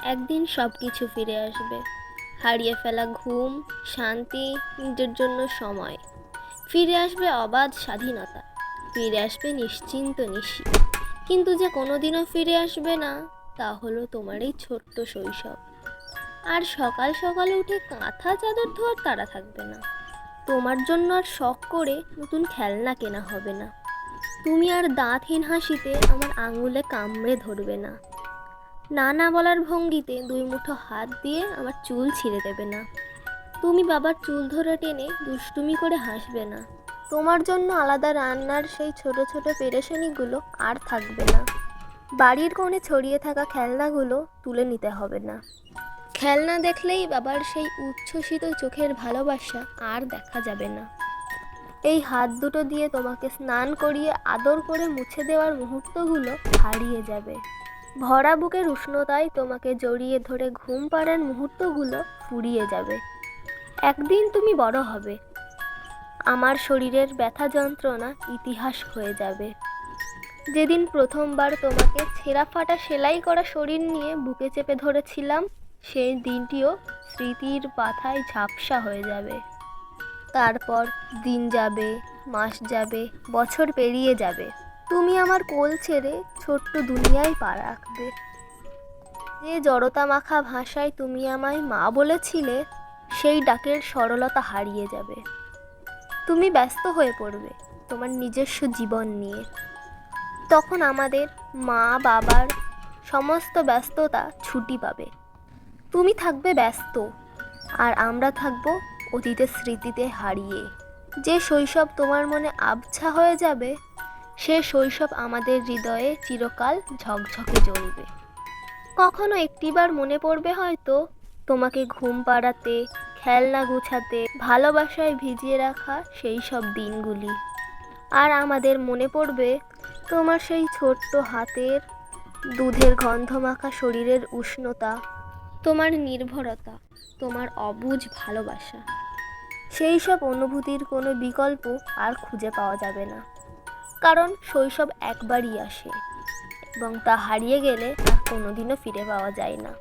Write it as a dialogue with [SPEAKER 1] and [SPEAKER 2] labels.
[SPEAKER 1] একদিন সব কিছু ফিরে আসবে। হারিয়ে ফেলা ঘুম, শান্তি, নিজের জন্য সময়। ফিরে আসবে অবাধ স্বাধীনতা, ফিরে আসবে নিশ্চিন্ত নিশি। কিন্তু যে কোনোদিনও ফিরে আসবে না, তা হলো তোমার এই ছোট্ট শৈশব। আর সকাল সকালে উঠে কাঁথা চাদর ধোয়ার তাড়া থাকবে না। তোমার জন্য আর শখ করে নতুন খেলনা কেনা হবে না। তুমি আর দাঁতহীন হাসিতে আমার আঙুলে কামড়ে ধরবে না। না না বলার ভঙ্গিতে দুই মুঠো হাত দিয়ে আমার চুল ছিঁড়ে দেবে না। তুমি বাবার চুল ধরে টেনে দুষ্টুমি করে হাসবে না। তোমার জন্য আলাদা রান্নার সেই ছোট ছোট পেরেশানিগুলো আর থাকবে না। বাড়ির কোণে ছড়িয়ে থাকা খেলনাগুলো তুলে নিতে হবে না। খেলনা দেখলেই বাবার সেই উচ্ছ্বসিত চোখের ভালোবাসা আর দেখা যাবে না। এই হাত দুটো দিয়ে তোমাকে স্নান করিয়ে আদর করে মুছে দেওয়ার মুহূর্তগুলো হারিয়ে যাবে। ভরা বুকের উষ্ণতায় তোমাকে জড়িয়ে ধরে ঘুম পাড়ার মুহূর্তগুলো ফুরিয়ে যাবে। একদিন তুমি বড় হবে, আমার শরীরের ব্যথা যন্ত্রণা ইতিহাস হয়ে যাবে। যেদিন প্রথমবার তোমাকে ছেঁড়া ফাটা সেলাই করা শরীর নিয়ে বুকে চেপে ধরেছিলাম, সেই দিনটিও স্মৃতির পাতায় ঝাপসা হয়ে যাবে। তারপর দিন যাবে, মাস যাবে, বছর পেরিয়ে যাবে। তুমি আমার কোল ছেড়ে ছোট্ট দুনিয়ায় পা রাখবে। যে জড়তা মাখা ভাষায় তুমি আমায় মা বলেছিলে, সেই ডাকের সরলতা হারিয়ে যাবে। তুমি ব্যস্ত হয়ে পড়বে তোমার নিজস্ব জীবন নিয়ে। তখন আমাদের মা বাবার সমস্ত ব্যস্ততা ছুটি পাবে। তুমি থাকবে ব্যস্ত, আর আমরা থাকবো অতীতের স্মৃতিতে হারিয়ে। যে শৈশব তোমার মনে আবছা হয়ে যাবে, সে শৈশব আমাদের হৃদয়ে চিরকাল ঝকঝকে জ্বলবে। কখনো একটিবার মনে পড়বে হয়তো তোমাকে ঘুম পাড়াতে, খেলনা গুছাতে, ভালোবাসায় ভিজিয়ে রাখা সেই সব দিনগুলি। আর আমাদের মনে পড়বে তোমার সেই ছোট্ট হাতের, দুধের গন্ধ মাখা শরীরের উষ্ণতা, তোমার নির্ভরতা, তোমার অবুঝ ভালোবাসা। সেই সব অনুভূতির কোনো বিকল্প আর খুঁজে পাওয়া যাবে না। কারণ শৈশব একবারই আসে, এবং তা হারিয়ে গেলে আর কোনোদিনও ফিরে পাওয়া যায় না।